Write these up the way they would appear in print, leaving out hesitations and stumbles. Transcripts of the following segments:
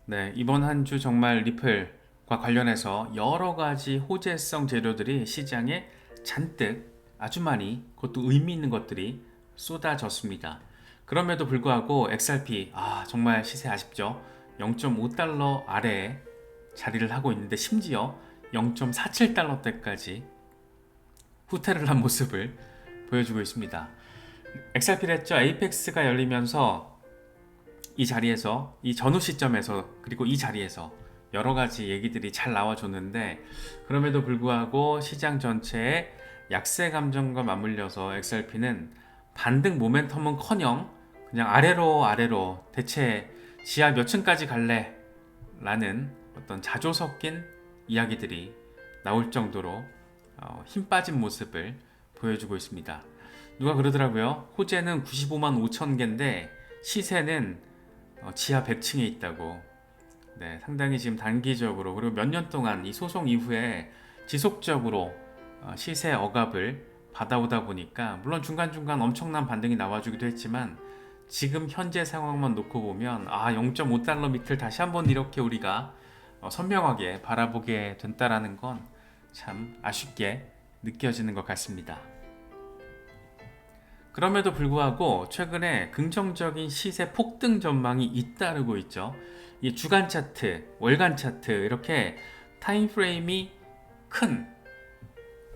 네, 이번 한 주 정말 리플과 관련해서 여러 가지 호재성 재료들이 시장에 잔뜩 아주 많이 그것도 의미 있는 것들이 쏟아졌습니다. 그럼에도 불구하고 XRP 정말 시세 아쉽죠. 0.5달러 아래에 자리를 하고 있는데 심지어 0.47달러대까지 후퇴를 한 모습을 보여주고 있습니다. XRP를 했죠. 에이펙스가 열리면서 이 자리에서 이 전후 시점에서 그리고 이 자리에서 여러 가지 얘기들이 잘 나와줬는데 그럼에도 불구하고 시장 전체의 약세 감정과 맞물려서 XRP는 반등 모멘텀은커녕 그냥 아래로 대체 지하 몇 층까지 갈래? 라는 어떤 자조 섞인 이야기들이 나올 정도로 힘 빠진 모습을 보여주고 있습니다. 누가 그러더라고요. 호재는 95만 5천 개인데 시세는 지하 100층에 있다고. 네, 상당히 지금 단기적으로 그리고 몇 년 동안 이 소송 이후에 지속적으로 시세 억압을 받아오다 보니까 물론 중간중간 엄청난 반등이 나와주기도 했지만 지금 현재 상황만 놓고 보면 0.5달러 밑을 다시 한번 이렇게 우리가 선명하게 바라보게 된다라는 건 참 아쉽게 느껴지는 것 같습니다. 그럼에도 불구하고 최근에 긍정적인 시세 폭등 전망이 잇따르고 있죠. 이 주간 차트, 월간 차트 이렇게 타임프레임이 큰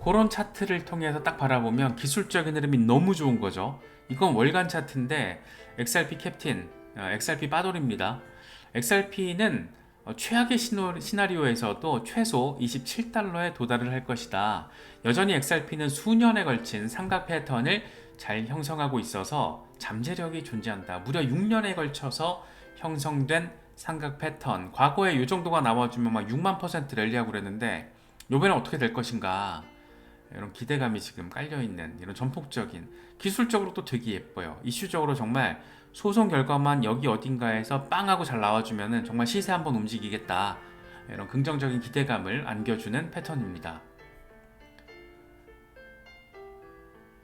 그런 차트를 통해서 딱 바라보면 기술적인 흐름이 너무 좋은 거죠. 이건 월간 차트인데 XRP 캡틴, XRP 빠돌입니다. XRP는 최악의 시나리오에서도 최소 27달러에 도달을 할 것이다. 여전히 XRP는 수년에 걸친 삼각 패턴을 잘 형성하고 있어서 잠재력이 존재한다. 무려 6년에 걸쳐서 형성된 삼각 패턴. 과거에 이 정도가 나와주면 막 6만 퍼센트 랠리하고 그랬는데 이번엔 어떻게 될 것인가. 이런 기대감이 지금 깔려있는 이런 전폭적인 기술적으로 또 되게 예뻐요. 이슈적으로 정말 소송 결과만 여기 어딘가에서 빵 하고 잘 나와주면 정말 시세 한번 움직이겠다. 이런 긍정적인 기대감을 안겨주는 패턴입니다.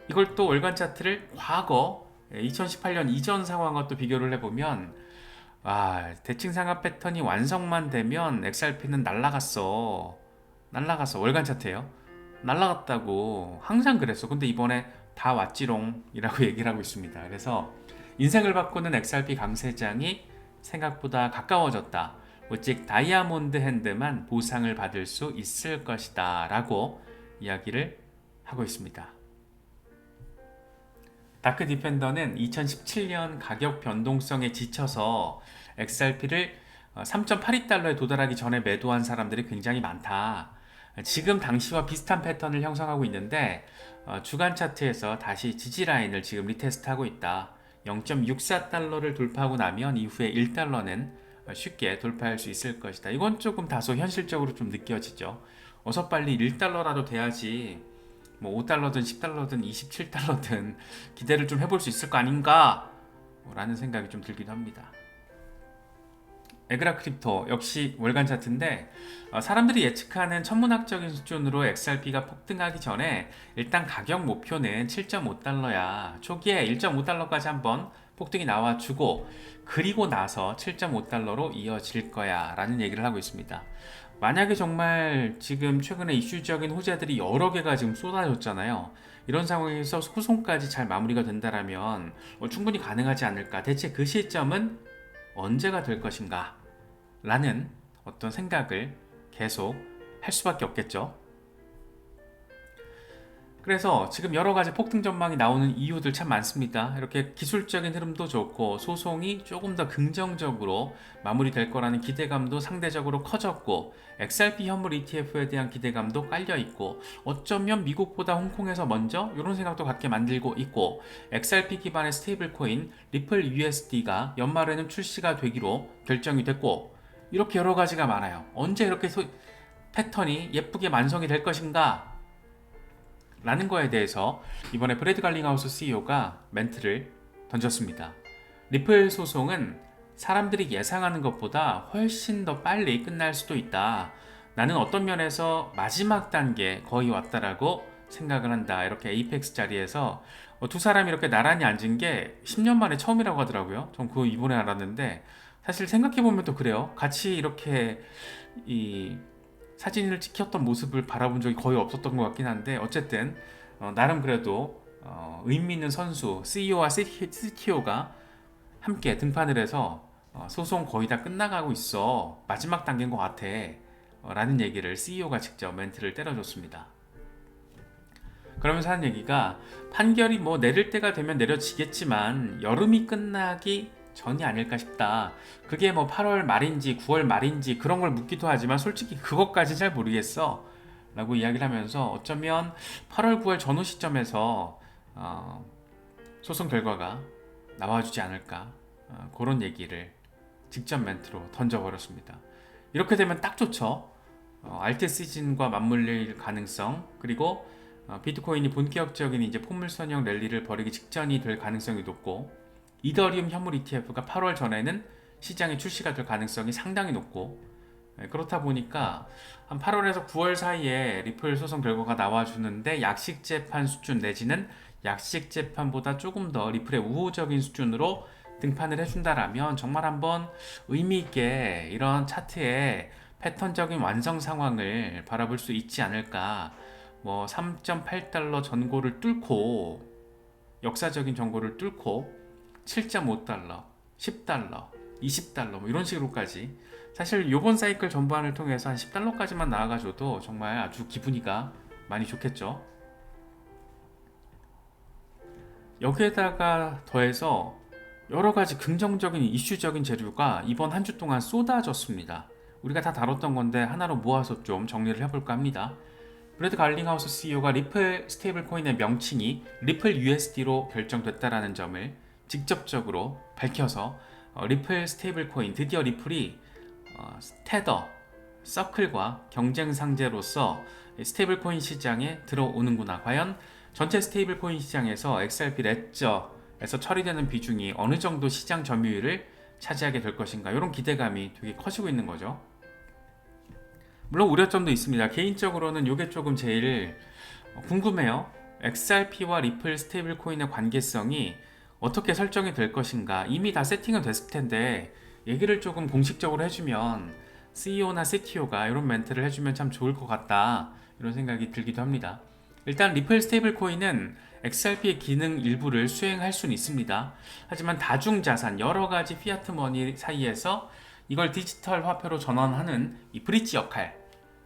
이걸 또 월간 차트를 과거 2018년 이전 상황과 또 비교를 해보면 대칭 상합 패턴이 완성만 되면 XRP는 날라갔어. 월간 차트예요. 날라갔다고 항상 그랬어. 근데 이번에 다 왔지롱 이라고 얘기를 하고 있습니다. 그래서 인생을 바꾸는 XRP 강세장이 생각보다 가까워졌다. 오직 다이아몬드 핸드만 보상을 받을 수 있을 것이다 라고 이야기를 하고 있습니다. 다크 디펜더는 2017년 가격 변동성에 지쳐서 XRP를 3.82달러에 도달하기 전에 매도한 사람들이 굉장히 많다. 지금 당시와 비슷한 패턴을 형성하고 있는데 주간 차트에서 다시 지지 라인을 지금 리테스트하고 있다. 0.64달러를 돌파하고 나면 이후에 1달러는 쉽게 돌파할 수 있을 것이다. 이건 조금 다소 현실적으로 좀 느껴지죠. 어서 빨리 1달러라도 돼야지 뭐 5달러든 10달러든 27달러든 기대를 좀 해볼 수 있을 거 아닌가 라는 생각이 좀 들기도 합니다. 에그라 크립토 역시 월간 차트인데 사람들이 예측하는 천문학적인 수준으로 XRP가 폭등하기 전에 일단 가격 목표는 7.5달러야. 초기에 1.5달러까지 한번 폭등이 나와주고 그리고 나서 7.5달러로 이어질 거야 라는 얘기를 하고 있습니다. 만약에 정말 지금 최근에 이슈적인 호재들이 여러 개가 지금 쏟아졌잖아요. 이런 상황에서 소송까지 잘 마무리가 된다면 충분히 가능하지 않을까. 대체 그 시점은 언제가 될 것인가? 라는 어떤 생각을 계속 할 수밖에 없겠죠. 그래서 지금 여러 가지 폭등 전망이 나오는 이유들 참 많습니다. 이렇게 기술적인 흐름도 좋고 소송이 조금 더 긍정적으로 마무리될 거라는 기대감도 상대적으로 커졌고 XRP 현물 ETF에 대한 기대감도 깔려 있고 어쩌면 미국보다 홍콩에서 먼저 이런 생각도 갖게 만들고 있고 XRP 기반의 스테이블 코인 리플 USD가 연말에는 출시가 되기로 결정이 됐고 이렇게 여러 가지가 많아요. 언제 이렇게 패턴이 예쁘게 완성이 될 것인가? 라는 거에 대해서 이번에 브래드 갈링하우스 CEO가 멘트를 던졌습니다. 리플 소송은 사람들이 예상하는 것보다 훨씬 더 빨리 끝날 수도 있다. 나는 어떤 면에서 마지막 단계 거의 왔다라고 생각을 한다. 이렇게 에이펙스 자리에서 두 사람이 이렇게 나란히 앉은 게 10년 만에 처음이라고 하더라고요. 전 그거 이번에 알았는데 사실 생각해보면 또 그래요. 같이 이렇게 이 사진을 찍혔던 모습을 바라본 적이 거의 없었던 것 같긴 한데 어쨌든 나름 그래도 의미 있는 선수 CEO와 CTO가 함께 등판을 해서 소송 거의 다 끝나가고 있어. 마지막 단계인 것 같아. 라는 얘기를 CEO가 직접 멘트를 때려줬습니다. 그러면서 한 얘기가 판결이 뭐 내릴 때가 되면 내려지겠지만 여름이 끝나기 전이 아닐까 싶다. 그게 뭐 8월 말인지 9월 말인지 그런 걸 묻기도 하지만 솔직히 그것까지 잘 모르겠어. 라고 이야기를 하면서 어쩌면 8월 9월 전후 시점에서 소송 결과가 나와주지 않을까. 그런 얘기를 직접 멘트로 던져버렸습니다. 이렇게 되면 딱 좋죠. 알트 시즌과 맞물릴 가능성 그리고 비트코인이 본격적인 이제 포물선형 랠리를 벌이기 직전이 될 가능성이 높고 이더리움 현물 ETF가 8월 전에는 시장에 출시가 될 가능성이 상당히 높고 그렇다 보니까 한 8월에서 9월 사이에 리플 소송 결과가 나와주는데 약식 재판 수준 내지는 약식 재판보다 조금 더 리플의 우호적인 수준으로 등판을 해준다라면 정말 한번 의미있게 이런 차트의 패턴적인 완성 상황을 바라볼 수 있지 않을까. 뭐 3.8달러 전고를 뚫고 역사적인 전고를 뚫고 7.5달러, 10달러, 20달러 뭐 이런 식으로까지 사실 요번 사이클 전반을 통해서 한 10달러까지만 나아가줘도 정말 아주 기분이가 많이 좋겠죠. 여기에다가 더해서 여러가지 긍정적인 이슈적인 재료가 이번 한 주 동안 쏟아졌습니다. 우리가 다 다뤘던 건데 하나로 모아서 좀 정리를 해볼까 합니다. 브래드 갈링하우스 CEO가 리플 스테이블 코인의 명칭이 리플 USD로 결정됐다라는 점을 직접적으로 밝혀서 리플 스테이블 코인 드디어 리플이 테더, 서클과 경쟁 상대로서 스테이블 코인 시장에 들어오는구나. 과연 전체 스테이블 코인 시장에서 XRP 레저에서 처리되는 비중이 어느 정도 시장 점유율을 차지하게 될 것인가. 이런 기대감이 되게 커지고 있는 거죠. 물론 우려점도 있습니다. 개인적으로는 이게 조금 제일 궁금해요. XRP와 리플 스테이블 코인의 관계성이 어떻게 설정이 될 것인가. 이미 다 세팅은 됐을 텐데 얘기를 조금 공식적으로 해주면 CEO나 CTO가 이런 멘트를 해주면 참 좋을 것 같다. 이런 생각이 들기도 합니다. 일단 리플 스테이블 코인은 XRP의 기능 일부를 수행할 수는 있습니다. 하지만 다중자산 여러가지 피아트 머니 사이에서 이걸 디지털 화폐로 전환하는 이 브릿지 역할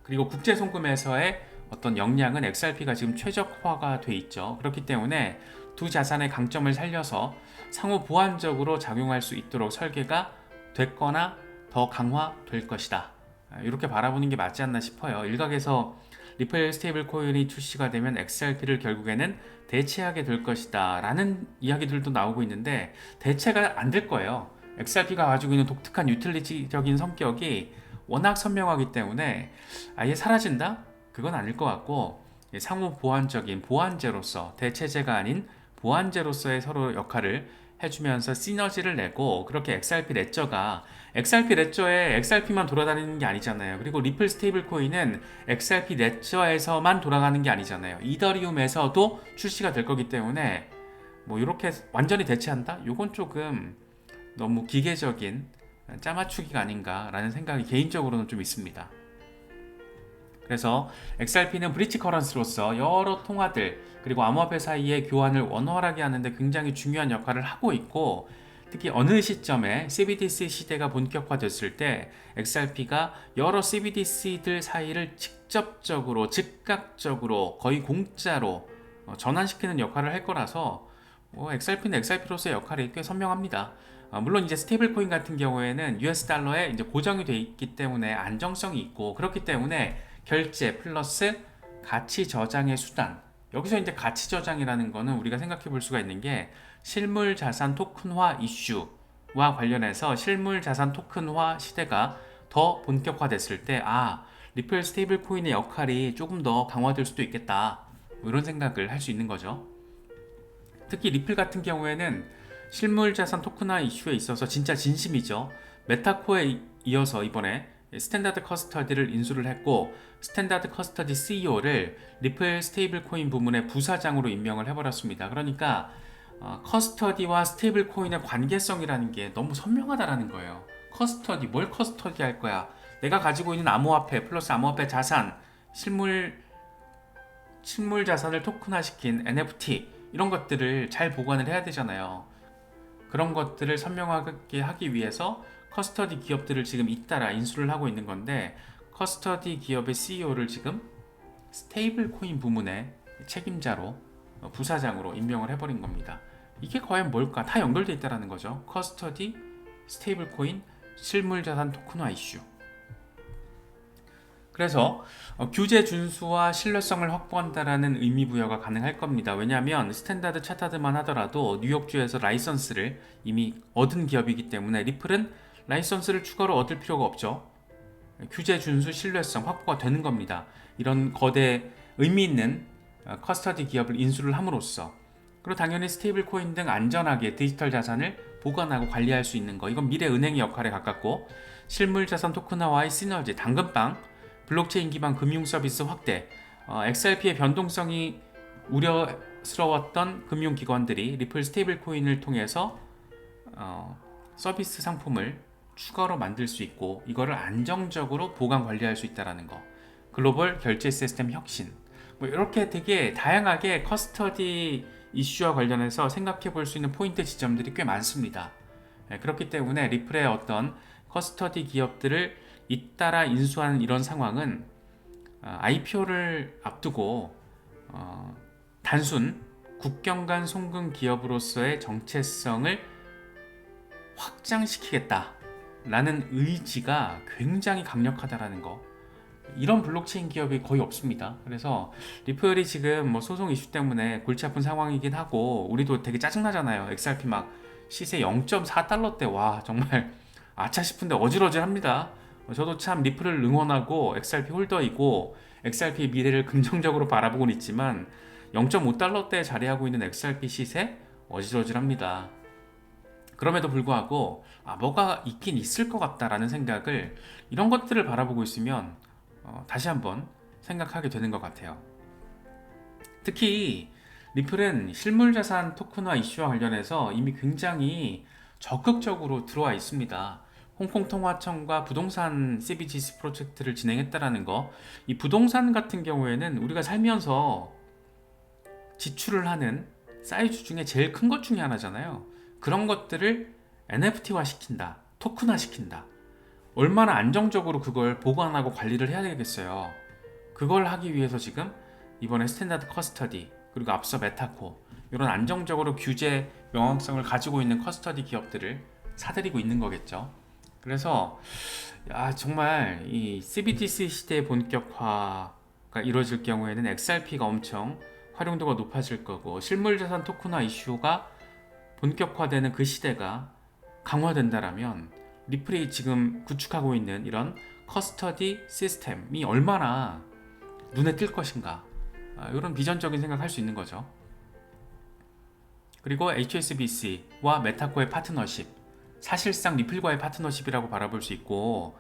그리고 국제 송금에서의 어떤 역량은 XRP가 지금 최적화가 돼 있죠. 그렇기 때문에 두 자산의 강점을 살려서 상호 보완적으로 작용할 수 있도록 설계가 됐거나 더 강화될 것이다. 이렇게 바라보는 게 맞지 않나 싶어요. 일각에서 리플 스테이블 코인이 출시가 되면 XRP를 결국에는 대체하게 될 것이다 라는 이야기들도 나오고 있는데 대체가 안 될 거예요. XRP가 가지고 있는 독특한 유틸리티적인 성격이 워낙 선명하기 때문에 아예 사라진다? 그건 아닐 것 같고 상호 보완적인 보완제로서 대체제가 아닌 보완제로서의 서로 역할을 해주면서 시너지를 내고 그렇게 XRP 레저가 XRP 레저에 XRP만 돌아다니는 게 아니잖아요. 그리고 리플 스테이블 코인은 XRP 레저에서만 돌아가는 게 아니잖아요. 이더리움에서도 출시가 될 거기 때문에 뭐 이렇게 완전히 대체한다? 이건 조금 너무 기계적인 짜맞추기가 아닌가라는 생각이 개인적으로는 좀 있습니다. 그래서 XRP는 브릿지 커런스로서 여러 통화들 그리고 암호화폐 사이의 교환을 원활하게 하는데 굉장히 중요한 역할을 하고 있고 특히 어느 시점에 CBDC 시대가 본격화됐을 때 XRP가 여러 CBDC들 사이를 직접적으로 즉각적으로 거의 공짜로 전환시키는 역할을 할 거라서 XRP는 XRP로서의 역할이 꽤 선명합니다. 물론 이제 스테이블 코인 같은 경우에는 US 달러에 이제 고정이 돼 있기 때문에 안정성이 있고 그렇기 때문에 결제 플러스 가치 저장의 수단 여기서 이제 가치 저장이라는 거는 우리가 생각해 볼 수가 있는 게 실물 자산 토큰화 이슈와 관련해서 실물 자산 토큰화 시대가 더 본격화됐을 때 리플 스테이블 코인의 역할이 조금 더 강화될 수도 있겠다 이런 생각을 할 수 있는 거죠. 특히 리플 같은 경우에는 실물 자산 토큰화 이슈에 있어서 진짜 진심이죠. 메타코에 이어서 이번에 스탠다드 커스터디를 인수를 했고 스탠다드 커스터디 CEO를 리플 스테이블 코인 부문의 부사장으로 임명을 해버렸습니다. 그러니까 커스터디와 스테이블 코인의 관계성이라는 게 너무 선명하다라는 거예요. 커스터디, 뭘 커스터디 할 거야? 내가 가지고 있는 암호화폐 플러스 암호화폐 자산, 실물 자산을 토큰화시킨 NFT 이런 것들을 잘 보관을 해야 되잖아요. 그런 것들을 선명하게 하기 위해서 커스터디 기업들을 지금 잇따라 인수를 하고 있는 건데, 커스터디 기업의 CEO를 지금 스테이블 코인 부문의 책임자로, 부사장으로 임명을 해버린 겁니다. 이게 과연 뭘까? 다 연결돼 있다는 거죠. 커스터디, 스테이블 코인, 실물 자산 토큰화 이슈. 그래서 규제 준수와 신뢰성을 확보한다라는 의미 부여가 가능할 겁니다. 왜냐하면 스탠다드 차타드만 하더라도 뉴욕주에서 라이선스를 이미 얻은 기업이기 때문에 리플은 라이선스를 추가로 얻을 필요가 없죠. 규제 준수 신뢰성 확보가 되는 겁니다. 이런 거대 의미 있는 커스터디 기업을 인수를 함으로써. 그리고 당연히 스테이블 코인 등 안전하게 디지털 자산을 보관하고 관리할 수 있는 거, 이건 미래 은행의 역할에 가깝고, 실물 자산 토큰화와의 시너지, 당근빵, 블록체인 기반 금융 서비스 확대, XRP의 변동성이 우려스러웠던 금융기관들이 리플 스테이블 코인을 통해서 서비스 상품을 추가로 만들 수 있고, 이거를 안정적으로 보관 관리할 수 있다는 거. 글로벌 결제 시스템 혁신. 뭐 이렇게 되게 다양하게 커스터디 이슈와 관련해서 생각해 볼 수 있는 포인트 지점들이 꽤 많습니다. 그렇기 때문에 리플의 어떤 커스터디 기업들을 잇따라 인수하는 이런 상황은 IPO를 앞두고 단순 국경 간 송금 기업으로서의 정체성을 확장시키겠다라는 의지가 굉장히 강력하다라는 거. 이런 블록체인 기업이 거의 없습니다. 그래서 리플이 지금 뭐 소송 이슈 때문에 골치 아픈 상황이긴 하고, 우리도 되게 짜증나잖아요. XRP 막 시세 0.4달러대, 와 정말 아차 싶은데 어질어질합니다. 저도 참 리플을 응원하고 XRP 홀더이고 XRP의 미래를 긍정적으로 바라보고는 있지만 0.5달러대에 자리하고 있는 XRP 시세 어질어질합니다. 그럼에도 불구하고 뭐가 있긴 있을 것 같다라는 생각을, 이런 것들을 바라보고 있으면 다시 한번 생각하게 되는 것 같아요. 특히 리플은 실물자산 토큰화 이슈와 관련해서 이미 굉장히 적극적으로 들어와 있습니다. 홍콩통화청과 부동산 CBDC 프로젝트를 진행했다라는 거. 이 부동산 같은 경우에는 우리가 살면서 지출을 하는 사이즈 중에 제일 큰 것 중에 하나잖아요. 그런 것들을 NFT화 시킨다, 토큰화 시킨다. 얼마나 안정적으로 그걸 보관하고 관리를 해야 되겠어요. 그걸 하기 위해서 지금 이번에 스탠다드 커스터디, 그리고 앞서 메타코, 이런 안정적으로 규제 명확성을 가지고 있는 커스터디 기업들을 사들이고 있는 거겠죠. 그래서 정말 이 CBDC 시대의 본격화가 이루어질 경우에는 XRP가 엄청 활용도가 높아질 거고, 실물자산 토큰화 이슈가 본격화되는 그 시대가 강화된다라면 리플이 지금 구축하고 있는 이런 커스터디 시스템이 얼마나 눈에 띌 것인가, 이런 비전적인 생각을 할 수 있는 거죠. 그리고 HSBC와 메타코의 파트너십, 사실상 리플과의 파트너십이라고 바라볼 수 있고,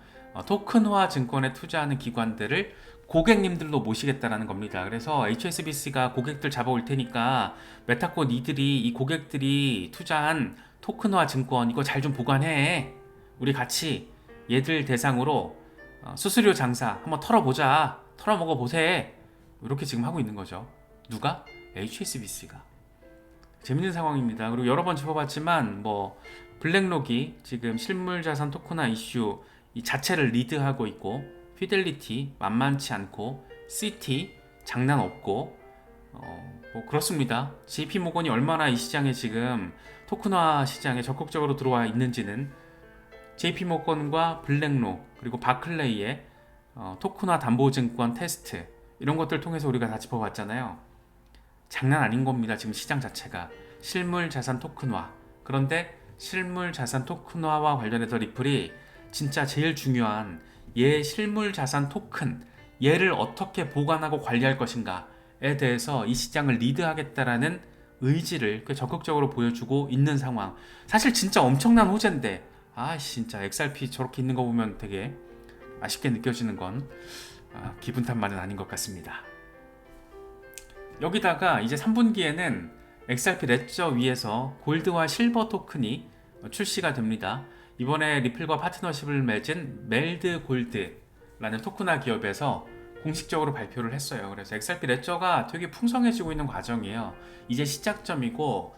토큰화 증권에 투자하는 기관들을 고객님들로 모시겠다라는 겁니다. 그래서 HSBC가 고객들 잡아올 테니까 메타코 니들이 이 고객들이 투자한 토큰화 증권 이거 잘 좀 보관해. 우리 같이 얘들 대상으로 수수료 장사 한번 털어보자. 털어먹어 보세. 이렇게 지금 하고 있는 거죠. 누가? HSBC가. 재밌는 상황입니다. 그리고 여러 번 짚어봤지만 블랙록이 지금 실물자산 토큰화 이슈 이 자체를 리드하고 있고, 피델리티 만만치 않고, 시티 장난 없고, 그렇습니다. JP모건이 얼마나 이 시장에 지금 토큰화 시장에 적극적으로 들어와 있는지는 JP모건과 블랙록 그리고 바클레이의 토큰화 담보증권 테스트, 이런 것들 통해서 우리가 다 짚어봤잖아요. 장난 아닌 겁니다. 지금 시장 자체가 실물 자산 토큰화. 그런데 실물 자산 토큰화와 관련해서 리플이 진짜 제일 중요한 얘 실물 자산 토큰, 얘를 어떻게 보관하고 관리할 것인가에 대해서 이 시장을 리드하겠다라는 의지를 적극적으로 보여주고 있는 상황. 사실 진짜 엄청난 호재인데, 진짜 XRP 저렇게 있는 거 보면 되게 아쉽게 느껴지는 건 기분 탓만은 아닌 것 같습니다. 여기다가 이제 3분기에는 XRP 레저 위에서 골드와 실버 토큰이 출시가 됩니다. 이번에 리플과 파트너십을 맺은 멜드 골드라는 토크나 기업에서 공식적으로 발표를 했어요. 그래서 XRP 레저가 되게 풍성해지고 있는 과정이에요. 이제 시작점이고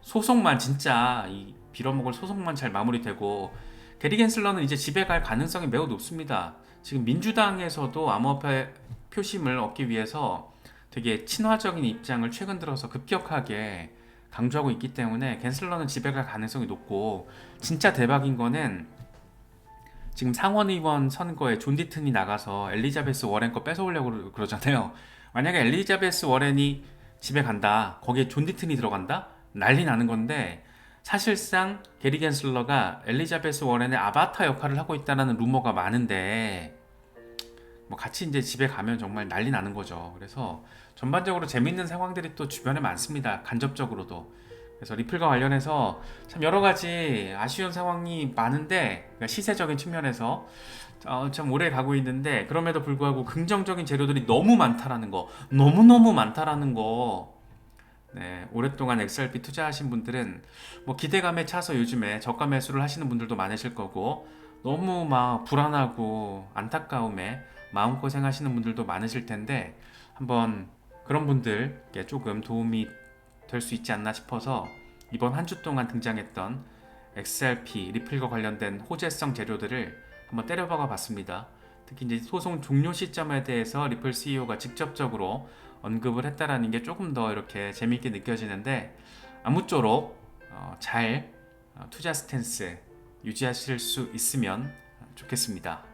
소송만 진짜 이 빌어먹을 소송만 잘 마무리되고 게리 겐슬러는 이제 집에 갈 가능성이 매우 높습니다. 지금 민주당에서도 암호화폐 표심을 얻기 위해서 되게 친화적인 입장을 최근 들어서 급격하게 강조하고 있기 때문에 겐슬러는 집에 갈 가능성이 높고 진짜 대박인 거는 지금 상원의원 선거에 존 디튼이 나가서 엘리자베스 워렌 거 뺏어오려고 그러잖아요. 만약에 엘리자베스 워렌이 집에 간다, 거기에 존 디튼이 들어간다? 난리 나는 건데 사실상 게리 겐슬러가 엘리자베스 워렌의 아바타 역할을 하고 있다는 루머가 많은데 뭐 같이 이제 집에 가면 정말 난리 나는 거죠. 그래서 전반적으로 재밌는 상황들이 또 주변에 많습니다. 간접적으로도. 그래서 리플과 관련해서 참 여러 가지 아쉬운 상황이 많은데 그러니까 시세적인 측면에서 참 오래 가고 있는데 그럼에도 불구하고 긍정적인 재료들이 너무 많다라는 거, 너무너무 많다라는 거. 네, 오랫동안 XRP 투자하신 분들은 뭐 기대감에 차서 요즘에 저가 매수를 하시는 분들도 많으실 거고 너무 막 불안하고 안타까움에 마음고생 하시는 분들도 많으실 텐데 한번 그런 분들께 조금 도움이 될 수 있지 않나 싶어서 이번 한 주 동안 등장했던 XRP, 리플과 관련된 호재성 재료들을 한번 때려박아 봤습니다. 특히 이제 소송 종료 시점에 대해서 리플 CEO가 직접적으로 언급을 했다라는 게 조금 더 이렇게 재미있게 느껴지는데 아무쪼록 잘 투자 스탠스 유지하실 수 있으면 좋겠습니다.